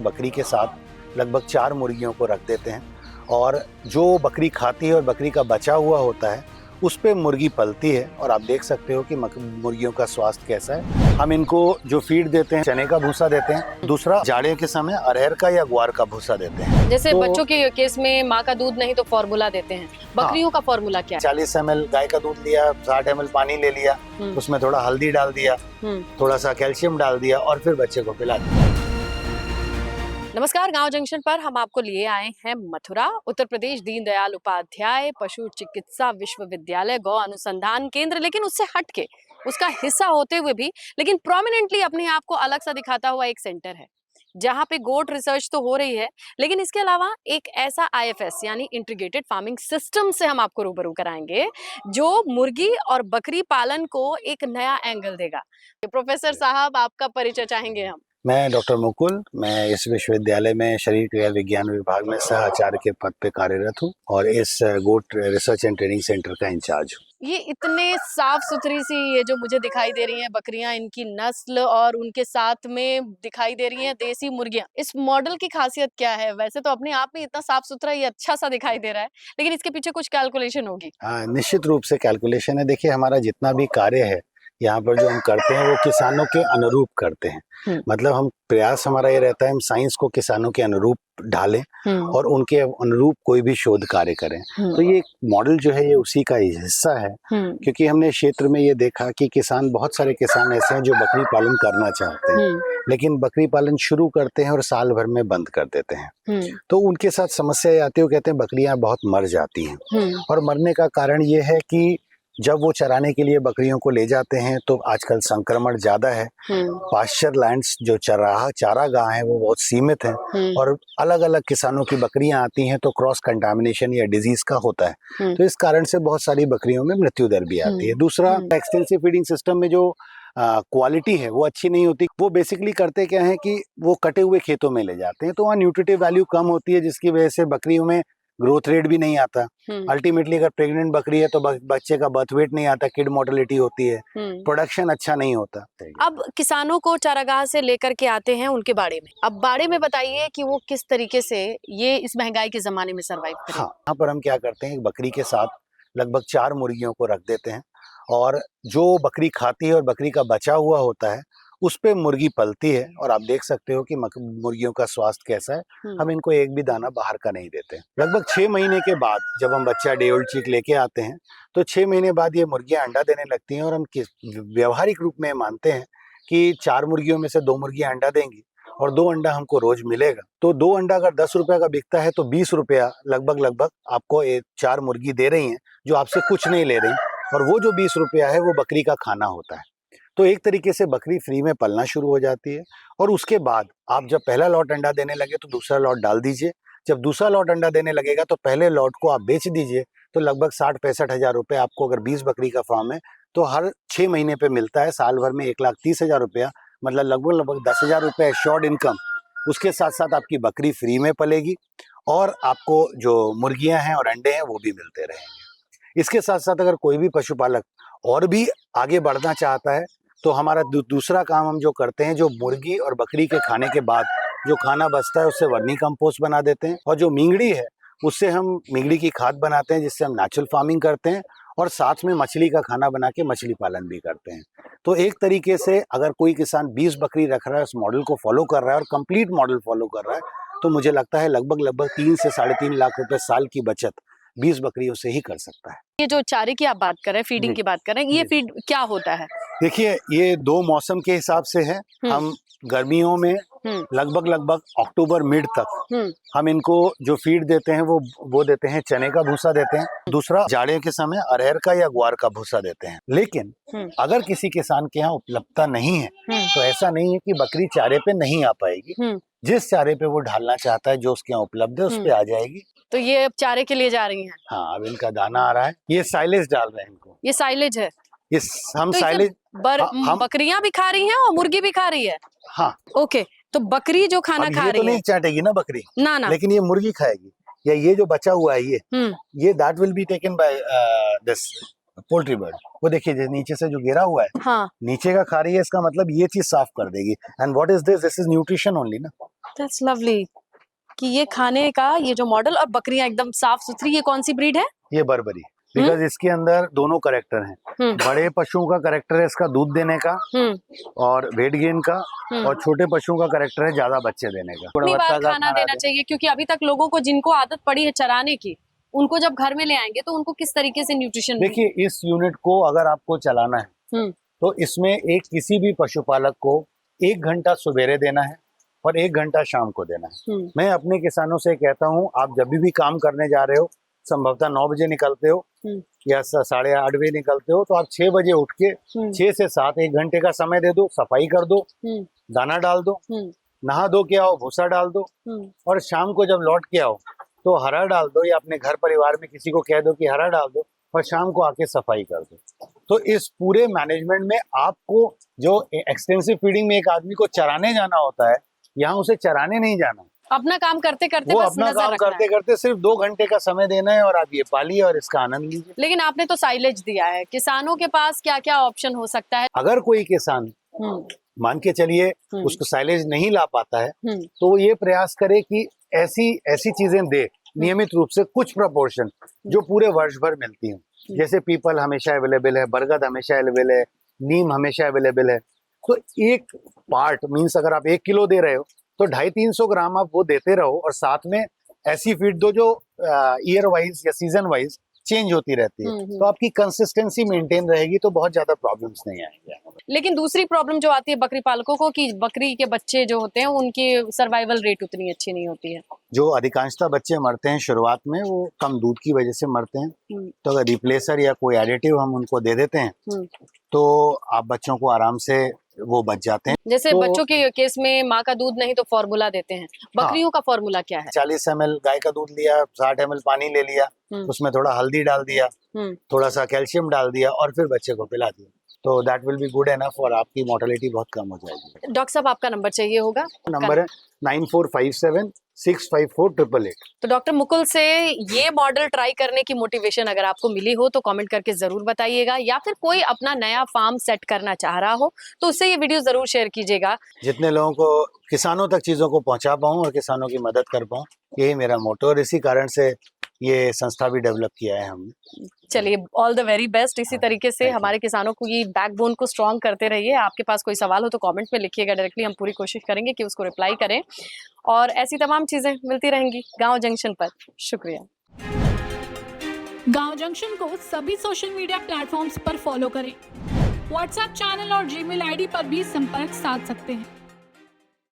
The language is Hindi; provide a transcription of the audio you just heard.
बकरी के साथ लगभग 4 मुर्गियों को रख देते हैं और जो बकरी खाती है और बकरी का बचा हुआ होता है उस पे मुर्गी पलती है। और आप देख सकते हो कि मुर्गियों का स्वास्थ्य कैसा है। हम इनको जो फीड देते हैं चने का भूसा देते हैं, दूसरा जाड़े के समय अरहर का या ग्वार का भूसा देते हैं। जैसे बच्चों के केस में माँ का दूध नहीं तो फॉर्मूला देते हैं, बकरियों का फॉर्मूला क्या है? 40 ml गाय का दूध लिया, 60 ml पानी ले लिया, उसमें थोड़ा हल्दी डाल दिया, थोड़ा सा कैल्शियम डाल दिया और फिर बच्चे को पिला दिया। नमस्कार, गांव जंक्शन पर हम आपको लिए आए हैं मथुरा, उत्तर प्रदेश दीनदयाल उपाध्याय पशु चिकित्सा विश्वविद्यालय गौ अनुसंधान केंद्र, लेकिन उससे हटके उसका हिस्सा होते हुए भी लेकिन प्रोमिनेंटली अपने आप को अलग सा दिखाता हुआ एक सेंटर है जहां पे गोट रिसर्च तो हो रही है, लेकिन इसके अलावा एक ऐसा IFS यानी इंटीग्रेटेड फार्मिंग सिस्टम से हम आपको रूबरू कराएंगे जो मुर्गी और बकरी पालन को एक नया एंगल देगा। प्रोफेसर साहब, आपका परिचय चाहेंगे हम। मैं डॉक्टर मुकुल, मैं इस विश्वविद्यालय में शरीर क्रिया विज्ञान विभाग में सह आचार्य के पद पे कार्यरत हूँ और इस गोट रिसर्च एंड ट्रेनिंग सेंटर का इंचार्ज हूँ। ये इतने साफ सुथरी सी ये जो मुझे दिखाई दे रही हैं बकरियां, इनकी नस्ल और उनके साथ में दिखाई दे रही हैं देसी मुर्गियां, इस मॉडल की खासियत क्या है? वैसे तो अपने आप में इतना साफ सुथरा ये अच्छा सा दिखाई दे रहा है, लेकिन इसके पीछे कुछ कैलकुलेशन होगी। हाँ, निश्चित रूप से कैलकुलेशन है। देखिए, हमारा जितना भी कार्य है यहाँ पर जो हम करते हैं वो किसानों के अनुरूप करते हैं। मतलब हम प्रयास हमारा ये रहता है हम साइंस को किसानों के अनुरूप ढालें और उनके अनुरूप कोई भी शोध कार्य करें। तो ये मॉडल जो है ये उसी का हिस्सा है, क्योंकि हमने क्षेत्र में ये देखा कि किसान, बहुत सारे किसान ऐसे हैं जो बकरी पालन करना चाहते हैं लेकिन बकरी पालन शुरू करते हैं और साल भर में बंद कर देते हैं। तो उनके साथ समस्या आती है, वो कहते हैं बकरियां बहुत मर जाती हैं और मरने का कारण ये है कि जब वो चराने के लिए बकरियों को ले जाते हैं तो आजकल संक्रमण ज्यादा है। पास्चर लैंड्स जो चारागाह हैं वो बहुत सीमित हैं और अलग अलग किसानों की बकरियां आती हैं तो क्रॉस कंटामिनेशन या डिजीज का होता है। तो इस कारण से बहुत सारी बकरियों में मृत्यु दर भी आती है। दूसरा, एक्सटेंसिव फीडिंग सिस्टम में जो क्वालिटी है वो अच्छी नहीं होती। वो बेसिकली करते क्या है कि वो कटे हुए खेतों में ले जाते हैं तो वहाँ न्यूट्रिटिव वैल्यू कम होती है, जिसकी वजह से बकरियों में ग्रोथ रेट भी नहीं आता। अल्टीमेटली अगर प्रेग्नेंट बकरी है तो बच्चे का बर्थ वेट नहीं आता, किड मोर्टेलिटी होती है, प्रोडक्शन अच्छा नहीं होता। अब किसानों को चारागाह से लेकर के आते हैं उनके बाड़े में, अब बाड़े में बताइए कि वो किस तरीके से ये इस महंगाई के जमाने में सर्वाइव करें। हाँ, यहाँ पर हम क्या करते हैं, बकरी के साथ लगभग 4 मुर्गियों को रख देते हैं और जो बकरी खाती है और बकरी का बचा हुआ होता है उस पे मुर्गी पलती है। और आप देख सकते हो कि मुर्गियों का स्वास्थ्य कैसा है। हम इनको एक भी दाना बाहर का नहीं देते। लगभग 6 महीने के बाद जब हम बच्चा डे ओल्ड चिक लेके आते हैं तो 6 महीने बाद ये मुर्गियां अंडा देने लगती हैं और हम व्यवहारिक रूप में मानते हैं कि 4 मुर्गियों में से 2 मुर्गियां अंडा देंगी और 2 अंडा हमको रोज मिलेगा। तो 2 अंडा अगर 10 रुपए का बिकता है तो 20 रुपया लगभग आपको 4 मुर्गी दे रही हैं जो आपसे कुछ नहीं ले रही, और वो जो 20 रुपया है वो बकरी का खाना होता है। तो एक तरीके से बकरी फ्री में पलना शुरू हो जाती है और उसके बाद आप जब पहला लॉट अंडा देने लगे तो दूसरा लॉट डाल दीजिए। जब दूसरा लॉट अंडा देने लगेगा तो पहले लॉट को आप बेच दीजिए। तो लगभग 60-65 हजार रुपये आपको, अगर 20 बकरी का फार्म है तो हर 6 महीने पे मिलता है। साल भर में 1,30,000 रुपया, मतलब लगभग 10,000 रुपये एश्योर्ड इनकम। उसके साथ साथ आपकी बकरी फ्री में पलेगी और आपको जो मुर्गियां हैं और अंडे हैं वो भी मिलते रहेंगे। इसके साथ साथ अगर कोई भी पशुपालक और भी आगे बढ़ना चाहता है तो हमारा दूसरा काम हम जो करते हैं, जो मुर्गी और बकरी के खाने के बाद जो खाना बचता है उससे वर्मी कंपोस्ट बना देते हैं और जो मींगड़ी है उससे हम मींगड़ी की खाद बनाते हैं, जिससे हम नेचुरल फार्मिंग करते हैं और साथ में मछली का खाना बना के मछली पालन भी करते हैं। तो एक तरीके से अगर कोई किसान 20 बकरी रख रहा है, उस मॉडल को फॉलो कर रहा है और कंप्लीट मॉडल फॉलो कर रहा है, तो मुझे लगता है लगभग 3 से 3.5 लाख रुपए साल की बचत 20 बकरियों से ही कर सकता है। ये जो चारे की आप बात कर रहे हैं, फीडिंग की बात कर रहे हैं, ये फीड क्या होता है? देखिए, ये 2 मौसम के हिसाब से है। हम गर्मियों में लगभग अक्टूबर मिड तक हम इनको जो फीड देते हैं वो देते हैं, चने का भूसा देते हैं। दूसरा, जाड़े के समय अरहर का या ग्वार का भूसा देते हैं। लेकिन अगर किसी किसान के यहाँ उपलब्धता नहीं है तो ऐसा नहीं है कि बकरी चारे पे नहीं आ पाएगी। जिस चारे पे वो ढालना चाहता है, जो उसके यहाँ उपलब्ध है, उस पे आ जाएगी। तो ये अब चारे के लिए जा रही हैं? हाँ, अब इनका दाना आ रहा है, ये साइलेज डाल रहे हैं इनको। ये साइलेज है? हम तो साइलेज बकरियां भी खा रही हैं और मुर्गी भी खा रही है? हाँ। ओके, तो बकरी जो खाना खा रही है तो नहीं चाटेगी ना बकरी, ना, लेकिन ये मुर्गी खाएगी। या ये जो बचा हुआ है ये that will be taken by this poultry bird. वो देखिए नीचे से जो गिरा हुआ है, नीचे का खा रही है, इसका मतलब ये चीज साफ कर देगी। And what is this? This is nutrition only ना। दैट्स लवली कि ये खाने का ये जो मॉडल और बकरियां एकदम साफ सुथरी, ये कौन सी ब्रीड है? ये बर्बरी, बिकॉज इसके अंदर दोनों करेक्टर हैं। बड़े पशुओं का करेक्टर है इसका दूध देने का और वेट गेन का, और छोटे पशुओं का करेक्टर है ज्यादा बच्चे देने का। कितनी बार खाना देना चाहिए, क्योंकि अभी तक लोगों को जिनको आदत पड़ी है चराने की, उनको जब घर में ले आएंगे तो उनको किस तरीके से न्यूट्रिशन? देखिए, इस यूनिट को अगर आपको चलाना है तो इसमें एक किसी भी पशुपालक को 1 घंटा सुबेरे देना है और 1 घंटा शाम को देना है। मैं अपने किसानों से कहता हूँ, आप जब भी काम करने जा रहे हो, संभवतः 9 बजे निकलते हो या 8:30 बजे निकलते हो, तो आप 6 बजे उठ के 6 से 7 1 घंटे का समय दे दो, सफाई कर दो, दाना डाल दो, नहा धो के आओ, भूसा डाल दो, और शाम को जब लौट के आओ तो हरा डाल दो, या अपने घर परिवार में किसी को कह दो कि हरा डाल दो, और शाम को आके सफाई कर दो। तो इस पूरे मैनेजमेंट में आपको जो एक्सटेंसिव फीडिंग में एक आदमी को चराने जाना होता है, यहाँ उसे चराने नहीं जाना, अपना काम करते करते वो बस अपना नजर काम रखना करते है। करते सिर्फ 2 घंटे का समय देना है, और आप ये पालिए और इसका आनंद लीजिए। लेकिन आपने तो साइलेज दिया है, किसानों के पास क्या क्या ऑप्शन हो सकता है? अगर कोई किसान मान के चलिए उसको साइलेज नहीं ला पाता है, तो वो ये प्रयास करे कि ऐसी चीजें दे नियमित रूप से, कुछ प्रोपोर्शन जो पूरे वर्ष भर मिलती हैं। जैसे पीपल हमेशा अवेलेबल है, बरगद हमेशा अवेलेबल है, नीम हमेशा अवेलेबल है। तो एक पार्ट मीन्स अगर आप 1 किलो दे रहे हो तो 250-300 ग्राम आप वो देते रहो, और साथ में ऐसी फीड दो जो ईयर वाइज या सीजन वाइज चेंज होती रहती है, तो आपकी कंसिस्टेंसी मेंटेन रहेगी, तो बहुत ज्यादा प्रॉब्लम्स नहीं आएंगे। लेकिन दूसरी प्रॉब्लम जो आती है बकरी पालकों को कि बकरी के बच्चे जो होते हैं उनकी सर्वाइवल रेट उतनी अच्छी नहीं होती है। जो अधिकांशतः बच्चे मरते हैं शुरुआत में, वो कम दूध की वजह से मरते हैं। तो अगर रिप्लेसर या कोई एडिटिव हम उनको दे देते हैं तो आप बच्चों को आराम से वो बच जाते हैं। जैसे तो बच्चों के केस में माँ का दूध नहीं तो फॉर्मूला देते हैं, बकरियों का फॉर्मूला क्या है? 40 ml गाय का दूध लिया, 60 ml पानी ले लिया, उसमें थोड़ा हल्दी डाल दिया, थोड़ा सा कैल्शियम डाल दिया, और फिर बच्चे को पिला दिया, तो that will be good enough, और आपकी मोर्टेलिटी बहुत कम हो जाएगी। डॉक्टर साहब, आपका नंबर चाहिए होगा? नंबर है 9457654888। तो डॉक्टर मुकुल से ये मॉडल ट्राई करने की मोटिवेशन अगर आपको मिली हो तो कमेंट करके जरूर बताइएगा, या फिर कोई अपना नया फार्म सेट करना चाह रहा हो तो उससे ये वीडियो जरूर शेयर कीजिएगा। जितने लोगों को, किसानों तक चीजों को पहुंचा पाऊं और किसानों की मदद कर पाऊं, यही मेरा मोटो, और इसी कारण से ये संस्था भी डेवलप किया है हमने। चलिए, ऑल द वेरी बेस्ट। इसी तरीके से हमारे किसानों को ये बैकबोन को स्ट्रॉन्ग करते रहिए। आपके पास कोई सवाल हो तो कमेंट में लिखिएगा डायरेक्टली, हम पूरी कोशिश करेंगे कि उसको रिप्लाई करें, और ऐसी तमाम चीजें मिलती रहेंगी गांव जंक्शन पर। शुक्रिया। गांव जंक्शन को सभी सोशल मीडिया प्लेटफॉर्म्स पर फॉलो करें। व्हाट्सएप चैनल और जीमेल आईडी पर भी संपर्क साध सकते हैं।